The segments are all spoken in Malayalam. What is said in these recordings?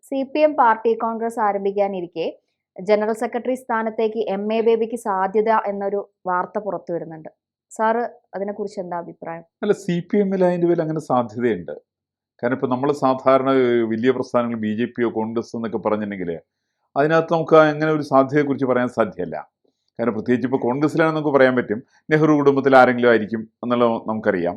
CPM പാർട്ടി കോൺഗ്രസ് ആരംഭിക്കാനിരിക്കെ ജനറൽ സെക്രട്ടറി സ്ഥാനത്തേക്ക് MA ബേബിക്ക് സാധ്യത എന്നൊരു വാർത്ത പുറത്തു വരുന്നുണ്ട്. സാറ് അതിനെക്കുറിച്ച് എന്താ അഭിപ്രായം? അല്ല, CPM-ൽ അതിൻ്റെ പേരിൽ അങ്ങനെ സാധ്യതയുണ്ട്. കാരണം ഇപ്പം നമ്മൾ സാധാരണ വലിയ പ്രസ്ഥാനങ്ങൾ BJP-യോ കോൺഗ്രസ് എന്നൊക്കെ പറഞ്ഞിട്ടുണ്ടെങ്കിൽ അതിനകത്ത് നമുക്ക് അങ്ങനെ ഒരു സാധ്യതയെക്കുറിച്ച് പറയാൻ സാധ്യമല്ല. കാരണം പ്രത്യേകിച്ച് ഇപ്പോൾ കോൺഗ്രസ്സിലാണെന്ന് നമുക്ക് പറയാൻ പറ്റും, നെഹ്റു കുടുംബത്തിൽ ആരെങ്കിലും ആയിരിക്കും എന്നുള്ളത് നമുക്കറിയാം.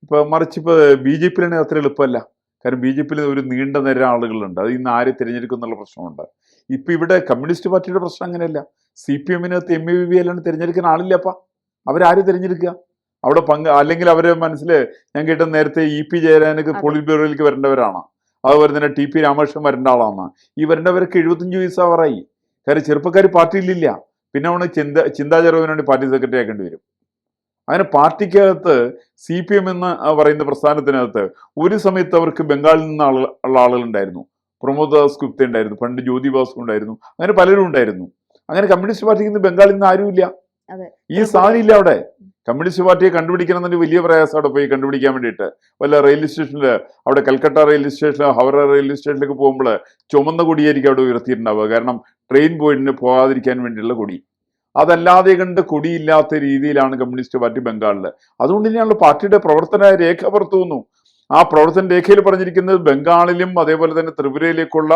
ഇപ്പോൾ മറിച്ച് ഇപ്പോൾ BJP-യിലാണെങ്കിൽ അത്ര എളുപ്പമല്ല. കാരണം BJP-യിൽ ഒരു നീണ്ട നിര ആളുകളുണ്ട്, അത് ഇന്ന് ആരെ തിരഞ്ഞെടുക്കും എന്നുള്ള പ്രശ്നമുണ്ട്. ഇപ്പം ഇവിടെ കമ്മ്യൂണിസ്റ്റ് പാർട്ടിയുടെ പ്രശ്നം അങ്ങനെയല്ല. CPM-നകത്ത് MA ബേബി അല്ലാണ്ട് തിരഞ്ഞെടുക്കാൻ ആളില്ലപ്പാ. അവരാര് തിരഞ്ഞെടുക്കുക? അവിടെ അല്ലെങ്കിൽ അവരെ മനസ്സിൽ ഞാൻ കേട്ട നേരത്തെ EP ജയരാജനൊക്കെ പോളിറ്റ് ബ്യൂറോയിലേക്ക് വരേണ്ടവരാണ്. അതുപോലെ തന്നെ TP രാമകൃഷ്ണൻ വരേണ്ട ആളാണ്. ഈ വരേണ്ടവരൊക്കെ 75 വയസ്സാവാറായി. കാര്യം ചെറുപ്പക്കാർ പാർട്ടിയിലില്ല. പിന്നെ അവന് ചിന്താ ചെറുവിന് വേണ്ടി പാർട്ടി സെക്രട്ടറി ആക്കേണ്ടി വരും. അങ്ങനെ പാർട്ടിക്കകത്ത് CPM എന്ന് പറയുന്ന പ്രസ്ഥാനത്തിനകത്ത് ഒരു സമയത്ത് അവർക്ക് ബംഗാളിൽ നിന്ന് ഉള്ള ആളുകളുണ്ടായിരുന്നു. പ്രമോദ് ദാസ് ഗുപ്ത ഉണ്ടായിരുന്നു, പണ്ട് ജ്യോതി ബാസു ഉണ്ടായിരുന്നു, അങ്ങനെ പലരും ഉണ്ടായിരുന്നു. അങ്ങനെ കമ്മ്യൂണിസ്റ്റ് പാർട്ടിക്ക് ഇന്ന് ബംഗാളിൽ നിന്ന് ആരുമില്ല. ഈ സാധനം ഇല്ല അവിടെ. കമ്മ്യൂണിസ്റ്റ് പാർട്ടിയെ കണ്ടുപിടിക്കണം എന്നൊരു വലിയ പ്രയാസം അവിടെ പോയി കണ്ടുപിടിക്കാൻ വേണ്ടിയിട്ട്. വല്ല റെയിൽവേ സ്റ്റേഷനിൽ, അവിടെ കൽക്കട്ട റെയിൽവേ സ്റ്റേഷനിലോ ഹൗറ റെയിൽവേ സ്റ്റേഷനിലേക്ക് പോകുമ്പോൾ ചുമന്ന കൊടിയായിരിക്കും അവിടെ ഉയർത്തിയിട്ടുണ്ടാവുക. കാരണം ട്രെയിൻ പോകാതിരിക്കാൻ വേണ്ടിയുള്ള കൊടി. അതല്ലാതെ കണ്ട് കൊടിയില്ലാത്ത രീതിയിലാണ് കമ്മ്യൂണിസ്റ്റ് പാർട്ടി ബംഗാളിൽ. അതുകൊണ്ട് തന്നെയാണ് പാർട്ടിയുടെ പ്രവർത്തന രേഖ പുറത്തു വന്നു. ആ പ്രവർത്തന രേഖയിൽ പറഞ്ഞിരിക്കുന്നത് ബംഗാളിലും അതേപോലെ തന്നെ ത്രിപുരയിലേക്കുള്ള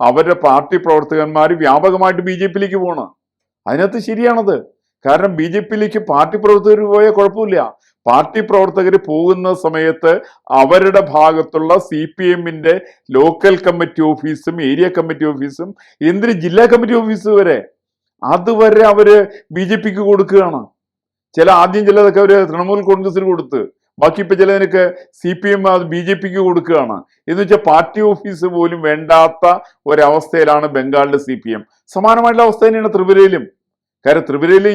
അവരുടെ പാർട്ടി പ്രവർത്തകന്മാർ വ്യാപകമായിട്ട് BJP-യിലേക്ക് പോകണം. അതിനകത്ത് ശരിയാണത്. കാരണം BJP-യിലേക്ക് പാർട്ടി പ്രവർത്തകർ പോയാൽ കുഴപ്പമില്ല. പാർട്ടി പ്രവർത്തകർ പോകുന്ന സമയത്ത് അവരുടെ ഭാഗത്തുള്ള CPM-ന്റെ ലോക്കൽ കമ്മിറ്റി ഓഫീസും ഏരിയ കമ്മിറ്റി ഓഫീസും എന്തിന് ജില്ലാ കമ്മിറ്റി ഓഫീസ് വരെ അതുവരെ അവര് BJP-ക്ക് കൊടുക്കുകയാണ്. ആദ്യം ചിലതൊക്കെ അവര് തൃണമൂൽ കോൺഗ്രസിന് കൊടുത്ത്, ബാക്കി ഇപ്പൊ ചിലതിനൊക്കെ CPM അത് BJP-ക്ക് കൊടുക്കുകയാണ്. എന്ന് വെച്ചാൽ പാർട്ടി ഓഫീസ് പോലും വേണ്ടാത്ത ഒരവസ്ഥയിലാണ് ബംഗാളിലെ CPM. സമാനമായിട്ടുള്ള അവസ്ഥ തന്നെയാണ് ത്രിപുരയിലും. കാര്യം ത്രിപുരയിൽ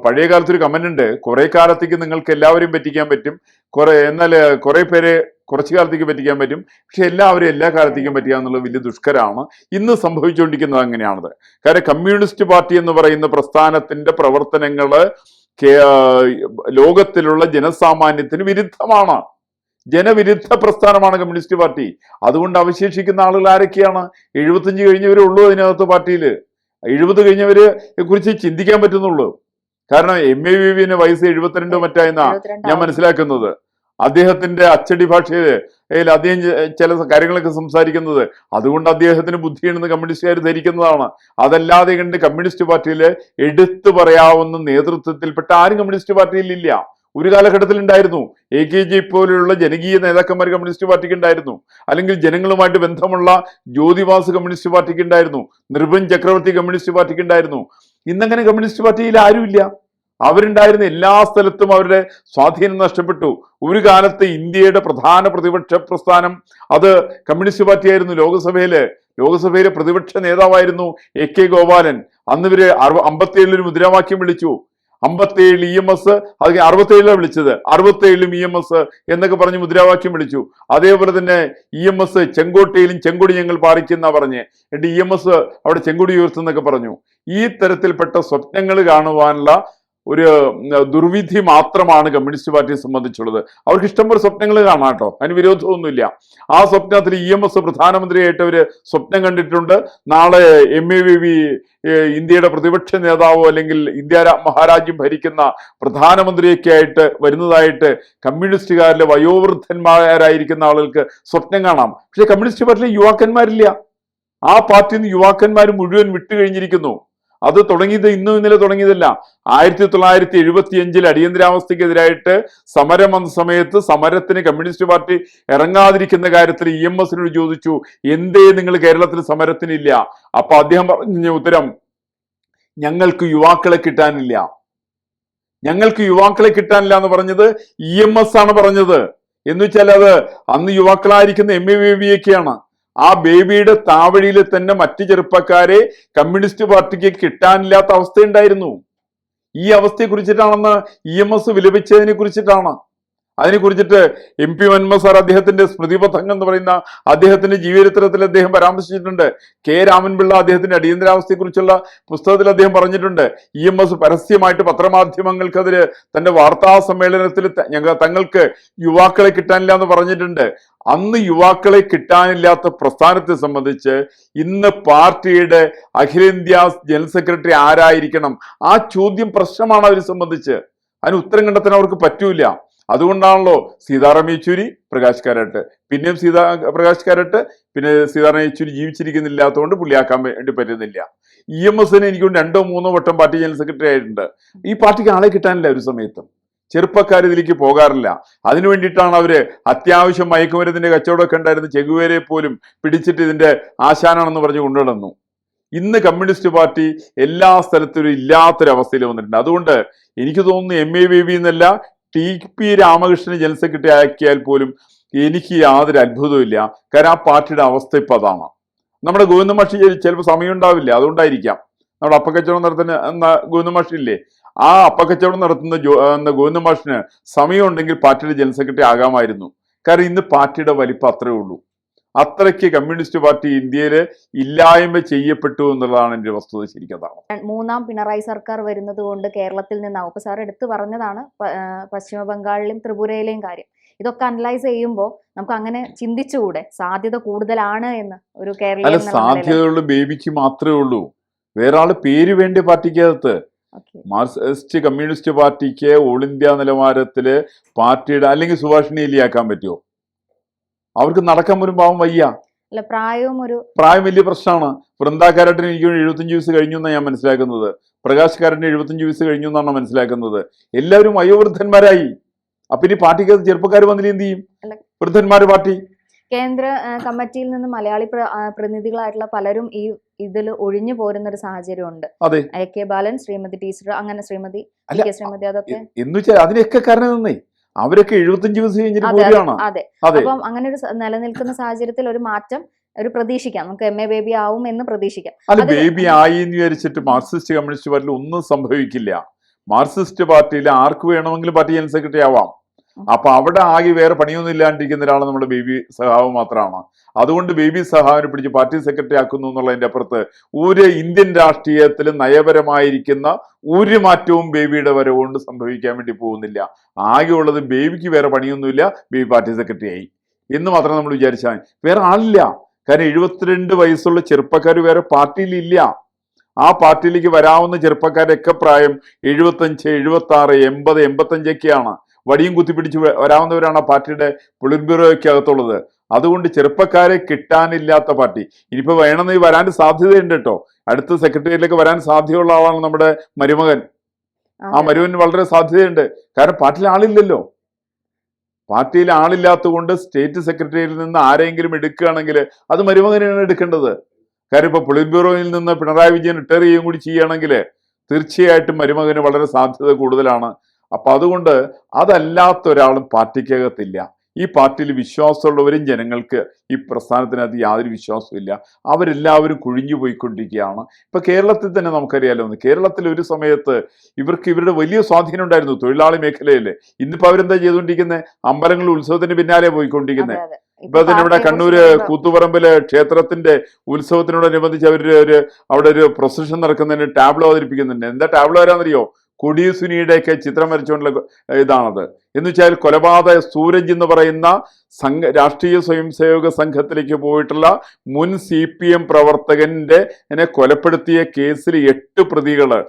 പഴയ കാലത്തൊരു കമന്റ് ഉണ്ട്, കുറെ കാലത്തേക്ക് നിങ്ങൾക്ക് എല്ലാവരെയും പറ്റിക്കാൻ പറ്റും, എന്നാൽ കുറെ പേരെ കുറച്ചു കാലത്തേക്ക് പറ്റിക്കാൻ പറ്റും, പക്ഷെ എല്ലാവരും എല്ലാ കാലത്തേക്കും പറ്റുക എന്നുള്ളത് വലിയ ദുഷ്കരമാണ്. ഇന്ന് സംഭവിച്ചുകൊണ്ടിരിക്കുന്നത് അങ്ങനെയാണത്. കാരണം കമ്മ്യൂണിസ്റ്റ് പാർട്ടി എന്ന് പറയുന്ന പ്രസ്ഥാനത്തിന്റെ പ്രവർത്തനങ്ങള് ലോകത്തിലുള്ള ജനസാമാന്യത്തിന് വിരുദ്ധമാണ്. ജനവിരുദ്ധ പ്രസ്ഥാനമാണ് കമ്മ്യൂണിസ്റ്റ് പാർട്ടി. അതുകൊണ്ട് അവശേഷിക്കുന്ന ആളുകൾ ആരൊക്കെയാണ്? 75 കഴിഞ്ഞവരേ ഉള്ളൂ അതിനകത്ത് പാർട്ടിയിൽ. 70 കഴിഞ്ഞവരെ കുറിച്ച് ചിന്തിക്കാൻ പറ്റുന്നുള്ളൂ. കാരണം MA ബേബിന് വയസ്സ് 72 മറ്റായെന്നാ ഞാൻ മനസ്സിലാക്കുന്നത്. അദ്ദേഹത്തിന്റെ അച്ചടി ഭാഷയിൽ അദ്ദേഹം ചില കാര്യങ്ങളൊക്കെ സംസാരിക്കുന്നത്, അതുകൊണ്ട് അദ്ദേഹത്തിന് ബുദ്ധിയുണ്ടെന്ന് കമ്മ്യൂണിസ്റ്റുകാർ ധരിക്കുന്നതാണ്. അതല്ലാതെ കണ്ട് കമ്മ്യൂണിസ്റ്റ് പാർട്ടിയിൽ എടുത്തു പറയാവുന്ന നേതൃത്വത്തിൽപ്പെട്ട ആരും കമ്മ്യൂണിസ്റ്റ് പാർട്ടിയിൽ ഇല്ല. ഒരു കാലഘട്ടത്തിൽ ഉണ്ടായിരുന്നു. AKG പോലെയുള്ള ജനകീയ നേതാക്കന്മാർ കമ്മ്യൂണിസ്റ്റ് പാർട്ടിക്ക് ഉണ്ടായിരുന്നു. അല്ലെങ്കിൽ ജനങ്ങളുമായിട്ട് ബന്ധമുള്ള ജ്യോതിബാസ് കമ്മ്യൂണിസ്റ്റ് പാർട്ടിക്ക് ഉണ്ടായിരുന്നു. നിർഭൻ ചക്രവർത്തി കമ്മ്യൂണിസ്റ്റ് പാർട്ടിക്ക് ഉണ്ടായിരുന്നു. ഇന്നങ്ങനെ കമ്മ്യൂണിസ്റ്റ് പാർട്ടിയിൽ ആരുമില്ല. അവരുണ്ടായിരുന്ന എല്ലാ സ്ഥലത്തും അവരുടെ സ്വാധീനം നഷ്ടപ്പെട്ടു. ഒരു കാലത്ത് ഇന്ത്യയുടെ പ്രധാന പ്രതിപക്ഷ പ്രസ്ഥാനം അത് കമ്മ്യൂണിസ്റ്റ് പാർട്ടിയായിരുന്നു. ലോകസഭയിലെ പ്രതിപക്ഷ നേതാവായിരുന്നു AK ഗോപാലൻ. അന്ന് ഇവര് 57 മുദ്രാവാക്യം വിളിച്ചു. 57 EMS, അത് 67 വിളിച്ചത്, 67 EMS എന്നൊക്കെ പറഞ്ഞ് മുദ്രാവാക്യം വിളിച്ചു. അതേപോലെ തന്നെ EMS ചെങ്കോട്ടയിലും ചെങ്കൊടി ഞങ്ങൾ പാറിക്കുന്ന പറഞ്ഞ്, എന്നിട്ട് EMS അവിടെ ചെങ്കൊടി ഉയർത്തുന്നൊക്കെ പറഞ്ഞു. ഈ തരത്തിൽപ്പെട്ട സ്വപ്നങ്ങൾ കാണുവാനുള്ള ഒരു ദുർവിധി മാത്രമാണ് കമ്മ്യൂണിസ്റ്റ് പാർട്ടിയെ സംബന്ധിച്ചുള്ളത്. അവർക്ക് ഇഷ്ടംപോലെ സ്വപ്നങ്ങൾ കാണാം കേട്ടോ, അതിന് വിരോധമൊന്നുമില്ല. ആ സ്വപ്നത്തിൽ EMS പ്രധാനമന്ത്രിയായിട്ട് അവര് സ്വപ്നം കണ്ടിട്ടുണ്ട്. നാളെ MA ബേബി ഇന്ത്യയുടെ പ്രതിപക്ഷ നേതാവോ അല്ലെങ്കിൽ ഇന്ത്യ മഹാരാജ്യം ഭരിക്കുന്ന പ്രധാനമന്ത്രിയൊക്കെ ആയിട്ട് വരുന്നതായിട്ട് കമ്മ്യൂണിസ്റ്റുകാരിലെ വയോവൃദ്ധന്മാരായിരിക്കുന്ന ആളുകൾക്ക് സ്വപ്നം കാണാം. പക്ഷെ കമ്മ്യൂണിസ്റ്റ് പാർട്ടിയിലെ യുവാക്കന്മാരില്ല. ആ പാർട്ടിയിൽ നിന്ന് യുവാക്കന്മാർ മുഴുവൻ വിട്ടുകഴിഞ്ഞിരിക്കുന്നു. അത് തുടങ്ങിയത് ഇന്നും ഇന്നലെ തുടങ്ങിയതല്ല. 1975 അടിയന്തരാവസ്ഥക്കെതിരായിട്ട് സമരം വന്ന സമയത്ത് സമരത്തിന് കമ്മ്യൂണിസ്റ്റ് പാർട്ടി ഇറങ്ങാതിരിക്കുന്ന കാര്യത്തിൽ EMS-നോട് ചോദിച്ചു, എന്തേ നിങ്ങൾ കേരളത്തിൽ സമരത്തിനില്ല? അപ്പൊ അദ്ദേഹം പറഞ്ഞ ഉത്തരം, ഞങ്ങൾക്ക് യുവാക്കളെ കിട്ടാനില്ല. ഞങ്ങൾക്ക് യുവാക്കളെ കിട്ടാനില്ല എന്ന് പറഞ്ഞത് EMS ആണ് പറഞ്ഞത്. എന്ന് വെച്ചാൽ അത് അന്ന് യുവാക്കളായിരിക്കുന്ന MA ബേബിയൊക്കെയാണ്. ആ ബേബിയുടെ താവഴിയിൽ തന്നെ മറ്റു ചെറുപ്പക്കാരെ കമ്മ്യൂണിസ്റ്റ് പാർട്ടിക്ക് കിട്ടാനില്ലാത്ത അവസ്ഥയുണ്ടായിരുന്നു. ഈ അവസ്ഥയെ കുറിച്ചിട്ടാണെന്ന് EMS വിലപിച്ചതിനെ കുറിച്ചിട്ടാണ്. അതിനെക്കുറിച്ചിട്ട് MP മൻമോഹൻ സാർ അദ്ദേഹത്തിന്റെ സ്മൃതിപഥങ്ങൾ എന്ന് പറയുന്ന അദ്ദേഹത്തിന്റെ ജീവചരിത്രത്തിൽ അദ്ദേഹം പരാമർശിച്ചിട്ടുണ്ട്. രാമൻപിള്ള അദ്ദേഹത്തിന്റെ അടിയന്തരാവസ്ഥയെക്കുറിച്ചുള്ള പുസ്തകത്തിൽ അദ്ദേഹം പറഞ്ഞിട്ടുണ്ട്. EMS പരസ്യമായിട്ട് പത്രമാധ്യമങ്ങൾക്കെതിരെ തന്റെ വാർത്താ സമ്മേളനത്തിൽ തങ്ങൾക്ക് യുവാക്കളെ കിട്ടാനില്ല എന്ന് പറഞ്ഞിട്ടുണ്ട്. അന്ന് യുവാക്കളെ കിട്ടാനില്ലാത്ത പ്രസ്ഥാനത്തെ സംബന്ധിച്ച് ഇന്ന് പാർട്ടിയുടെ അഖിലേന്ത്യാ ജനറൽ സെക്രട്ടറി ആരായിരിക്കണം, ആ ചോദ്യം പ്രശ്നമാണ് അവരെ സംബന്ധിച്ച്. അതിന് ഉത്തരം കണ്ടെത്താൻ അവർക്ക് പറ്റൂല. അതുകൊണ്ടാണല്ലോ സീതാറാം യെച്ചൂരി, പ്രകാശ് കാരാട്ട്, പിന്നെയും പ്രകാശ് കാരാട്ട്, പിന്നെ സീതാറാം യെച്ചൂരി ജീവിച്ചിരിക്കുന്നില്ലാത്തതുകൊണ്ട് പുള്ളിയാക്കാൻ വേണ്ടി പറ്റുന്നില്ല. EMSന് എനിക്കൊണ്ട് 2-3 വട്ടം പാർട്ടി ജനറൽ സെക്രട്ടറി ആയിട്ടുണ്ട്. ഈ പാർട്ടിക്ക് ആളെ കിട്ടാനില്ല ഒരു സമയത്തും. ചെറുപ്പക്കാർ ഇതിലേക്ക് പോകാറില്ല. അതിനു വേണ്ടിയിട്ടാണ് അവര് അത്യാവശ്യം മയക്കുമരുന്നിന്റെ കച്ചവടമൊക്കെ ഉണ്ടായിരുന്ന ചെഗുവേരയെ പോലും പിടിച്ചിട്ട് ഇതിന്റെ ആശാനാണെന്ന് പറഞ്ഞ് കൊണ്ടുവന്നു. ഇന്ന് കമ്മ്യൂണിസ്റ്റ് പാർട്ടി എല്ലാ സ്ഥലത്തും ഇല്ലാത്തൊരവസ്ഥയിൽ വന്നിട്ടുണ്ട്. അതുകൊണ്ട് എനിക്ക് തോന്നുന്നു MA ബേബി എന്നല്ല TP രാമകൃഷ്ണനെ ജനറൽ സെക്രട്ടറി ആക്കിയാൽ പോലും എനിക്ക് യാതൊരു അത്ഭുതവും ഇല്ല. കാരണം ആ പാർട്ടിയുടെ അവസ്ഥ ഇപ്പൊ അതാണ്. നമ്മുടെ ഗോവിന്ദ മാഷി ചിലപ്പോൾ സമയം ഉണ്ടാവില്ല, അതുകൊണ്ടായിരിക്കാം. നമ്മുടെ അപ്പക്കച്ചവടം നടത്തുന്ന ഗോവിന്ദ മാഷില്ലേ, ആ അപ്പക്കച്ചവടം നടത്തുന്ന ഗോവിന്ദ മാഷിന് സമയം ഉണ്ടെങ്കിൽ പാർട്ടിയുടെ ജനറൽ സെക്രട്ടറി ആകാമായിരുന്നു. കാരണം ഇന്ന് പാർട്ടിയുടെ വലിപ്പം അത്രേ ഉള്ളൂ. അത്രയ്ക്ക് കമ്മ്യൂണിസ്റ്റ് പാർട്ടി ഇന്ത്യയില് ഇല്ലായ്മ ചെയ്യപ്പെട്ടു എന്നുള്ളതാണ് എന്റെ വസ്തുത. ശരിക്കതാണ്. 3ാം പിണറായി സർക്കാർ വരുന്നത് കൊണ്ട് കേരളത്തിൽ നിന്നാവും. ഇപ്പൊ സാർ എടുത്തു പറഞ്ഞതാണ് പശ്ചിമ ബംഗാളിലെയും ത്രിപുരയിലെയും കാര്യം. ഇതൊക്കെ അനലൈസ് ചെയ്യുമ്പോൾ നമുക്ക് അങ്ങനെ ചിന്തിച്ചുകൂടെ സാധ്യത കൂടുതലാണ് എന്ന്? ഒരു കേരള സാധ്യതയുള്ള ബേബിക്ക് മാത്രമേ ഉള്ളൂ. വേറെ ആള് പേര് വേണ്ടി പാർട്ടിക്കകത്ത്. മാർക്സിസ്റ്റ് കമ്മ്യൂണിസ്റ്റ് പാർട്ടിക്ക് ഓൾ ഇന്ത്യ നിലവാരത്തില് പാർട്ടിയുടെ അല്ലെങ്കിൽ സുഭാഷിണി ഇല്ലാക്കാൻ പറ്റുമോ? അവർക്ക് നടക്കാൻ പോലും പാവം വയ്യ. പ്രായം വലിയ പ്രശ്നമാണ്. വൃന്ദാക്കാരാട്ടിന് എനിക്ക് 75 വയസ്സ് കഴിഞ്ഞു എന്നാണ് ഞാൻ മനസ്സിലാക്കുന്നത്. പ്രകാശ് കാരന് 75 വയസ്സ് കഴിഞ്ഞു എന്നാണ് മനസ്സിലാക്കുന്നത്. എല്ലാവരും വയോവൃദ്ധന്മാരായി. അപ്പൊ ഇനി പാർട്ടിക്കകത്ത് ചെറുപ്പക്കാർ വന്നില്ല എന്ത് ചെയ്യും? വൃദ്ധന്മാര് പാർട്ടി കേന്ദ്ര കമ്മിറ്റിയിൽ നിന്ന് മലയാളി പ്രതിനിധികളായിട്ടുള്ള പലരും ഈ ഇതിൽ ഒഴിഞ്ഞു പോരുന്ന ഒരു സാഹചര്യം ഉണ്ട്. AK ബാലൻ, ശ്രീമതി ടീച്ചർ, അങ്ങനെ ശ്രീമതി അതൊക്കെ എന്ന് വെച്ചാൽ അതിനൊക്കെ കാരണം തന്നെ അവരൊക്കെ 75 വയസ്സ് കഴിഞ്ഞിട്ട് പോവുകയാണ്. അതെ. അപ്പം അങ്ങനെ ഒരു നിലനിൽക്കുന്ന സാഹചര്യത്തിൽ ഒരു മാറ്റം പ്രതീക്ഷിക്കാം. നമുക്ക് MA ബേബി ആവും എന്ന് പ്രതീക്ഷിക്കാം. അല്ല, ബേബി ആയി എന്ന് വിചാരിച്ചിട്ട് മാർക്സിസ്റ്റ് കമ്മ്യൂണിസ്റ്റ് പാർട്ടിയിൽ ഒന്നും സംഭവിക്കില്ല. മാർക്സിസ്റ്റ് പാർട്ടിയിൽ ആർക്ക് വേണമെങ്കിലും പാർട്ടി ജനറൽ സെക്രട്ടറി ആവാം. അപ്പൊ അവിടെ ആകെ വേറെ പണിയൊന്നും ഇല്ലാണ്ടിരിക്കുന്ന ഒരാൾ നമ്മുടെ ബേബി സഹാവ് മാത്രമാണ്. അതുകൊണ്ട് ബേബി സഹാവിനെ പിടിച്ച് പാർട്ടി സെക്രട്ടറി ആക്കുന്നു എന്നുള്ളതിന്റെ അപ്പുറത്ത് ഒരു ഇന്ത്യൻ രാഷ്ട്രീയത്തിൽ നയപരമായിരിക്കുന്ന ഒരു മാറ്റവും ബേബിയുടെ വരവുകൊണ്ട് സംഭവിക്കാൻ വേണ്ടി പോകുന്നില്ല. ആകെ ഉള്ളത് ബേബിക്ക് വേറെ പണിയൊന്നുമില്ല, ബേബി പാർട്ടി സെക്രട്ടറി ആയി എന്ന് മാത്രം നമ്മൾ വിചാരിച്ചാൽ വേറെ ആളില്ല. കാരണം 72 വയസ്സുള്ള ചെറുപ്പക്കാർ വേറെ പാർട്ടിയിലില്ല. ആ പാർട്ടിയിലേക്ക് വരാവുന്ന ചെറുപ്പക്കാരൊക്കെ പ്രായം 75, 76, 80, 85 വടിയും കുത്തിപ്പിടിച്ച് വരാവുന്നവരാണ് ആ പാർട്ടിയുടെ പൊളിറ്റ് ബ്യൂറോയ്ക്ക് അകത്തുള്ളത്. അതുകൊണ്ട് ചെറുപ്പക്കാരെ കിട്ടാനില്ലാത്ത പാർട്ടി. ഇനിയിപ്പോ വേണമെന്ന് വരാൻ സാധ്യതയുണ്ട് കേട്ടോ. അടുത്ത സെക്രട്ടറിയിലേക്ക് വരാൻ സാധ്യതയുള്ള ആളാണ് നമ്മുടെ മരുമകൻ. ആ മരുമകൻ വളരെ സാധ്യതയുണ്ട്. കാരണം പാർട്ടിയിൽ ആളില്ലല്ലോ. പാർട്ടിയിൽ ആളില്ലാത്തത് കൊണ്ട് സ്റ്റേറ്റ് സെക്രട്ടറിയിൽ നിന്ന് ആരെങ്കിലും എടുക്കുകയാണെങ്കിൽ അത് മരുമകനാണ് എടുക്കേണ്ടത്. കാര്യം ഇപ്പൊ പൊളിറ്റ് ബ്യൂറോയിൽ നിന്ന് പിണറായി വിജയൻ റിട്ടയർ ചെയ്യുകയും കൂടി ചെയ്യുകയാണെങ്കിൽ തീർച്ചയായിട്ടും മരുമകന് വളരെ സാധ്യത കൂടുതലാണ്. അപ്പൊ അതുകൊണ്ട് അതല്ലാത്ത ഒരാളും പാർട്ടിക്കകത്തില്ല. ഈ പാർട്ടിയിൽ വിശ്വാസമുള്ളവരും ജനങ്ങൾക്ക് ഈ പ്രസ്ഥാനത്തിനകത്ത് യാതൊരു വിശ്വാസവും ഇല്ല. അവരെല്ലാവരും കുഴിഞ്ഞു പോയിക്കൊണ്ടിരിക്കുകയാണ്. ഇപ്പൊ കേരളത്തിൽ തന്നെ നമുക്കറിയാലോ, കേരളത്തിൽ ഒരു സമയത്ത് ഇവരുടെ വലിയ സ്വാധീനം ഉണ്ടായിരുന്നു തൊഴിലാളി മേഖലയിൽ. ഇന്നിപ്പോ അവരെന്താ ചെയ്തുകൊണ്ടിരിക്കുന്നത്? അമ്പലങ്ങൾ ഉത്സവത്തിന് പിന്നാലെ പോയിക്കൊണ്ടിരിക്കുന്നത്. ഇപ്പൊ തന്നെ ഇവിടെ കണ്ണൂര് കൂത്തുപറമ്പില് ക്ഷേത്രത്തിന്റെ ഉത്സവത്തിനോടനുബന്ധിച്ച് അവിടെ ഒരു പ്രൊസഷൻ നടക്കുന്നതിന് ടാബ്ലോ അവതരിപ്പിക്കുന്നുണ്ട്. എന്താ ടാബ്ലോ വരാന്നറിയോ? കൊടിയുസുനിയുടെയൊക്കെ ചിത്രം വരച്ചുകൊണ്ടുള്ള ഇതാണത്. എന്ന് വെച്ചാൽ കൊലപാതക സൂരജ് എന്ന് പറയുന്ന രാഷ്ട്രീയ സ്വയംസേവക സംഘത്തിലേക്ക് പോയിട്ടുള്ള മുൻ CPM പ്രവർത്തകന്റെ കൊലപ്പെടുത്തിയ കേസിൽ 8 പ്രതികള്.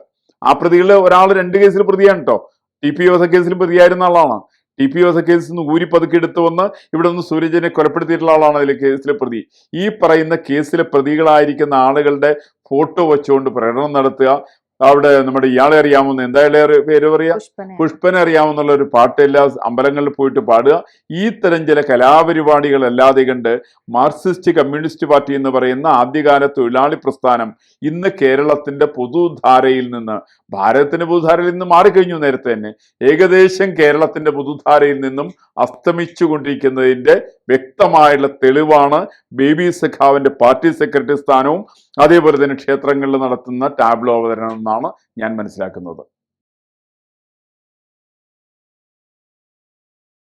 ആ പ്രതികള് ഒരാൾ 2 കേസിൽ പ്രതിയാണ് കേട്ടോ. TP കേസിൽ പ്രതിയായിരുന്ന ആളാണ്. TP കേസിൽ നിന്ന് ഊരിപ്പതുക്കി എടുത്തു വന്ന് ഇവിടെ നിന്ന് സൂരജിനെ കൊലപ്പെടുത്തിയിട്ടുള്ള ആളാണ് അതിലെ കേസിലെ പ്രതി. ഈ പറയുന്ന കേസിലെ പ്രതികളായിരിക്കുന്ന ആളുകളുടെ ഫോട്ടോ വെച്ചുകൊണ്ട് പ്രകടനം നടത്തുക. അവിടെ നമ്മുടെ ഇയാളെ അറിയാവുന്ന എന്തായാലും പേര് പറയാ, പുഷ്പനെ അറിയാവുന്നുള്ള ഒരു പാട്ട് എല്ലാ അമ്പലങ്ങളിൽ പോയിട്ട് പാടുക. ഈ തരം ചില കലാപരിപാടികൾ അല്ലാതെ കണ്ട് മാർക്സിസ്റ്റ് കമ്മ്യൂണിസ്റ്റ് പാർട്ടി എന്ന് പറയുന്ന ആദ്യകാല തൊഴിലാളി പ്രസ്ഥാനം ഇന്ന് കേരളത്തിന്റെ പൊതുധാരയിൽ നിന്ന്, ഭാരതത്തിന്റെ പൊതുധാരയിൽ നിന്ന് മാറിക്കഴിഞ്ഞു നേരത്തെ തന്നെ, ഏകദേശം കേരളത്തിന്റെ പൊതുധാരയിൽ നിന്നും അസ്തമിച്ചു കൊണ്ടിരിക്കുന്നതിന്റെ വ്യക്തമായുള്ള തെളിവാണ് ബേബി സഖാവിന്റെ പാർട്ടി സെക്രട്ടറി സ്ഥാനവും അതേപോലെ തന്നെ ക്ഷേത്രങ്ങളിൽ നടത്തുന്ന ടാബ്ലോ അവതരണം എന്നാണ് ഞാൻ മനസ്സിലാക്കുന്നത്.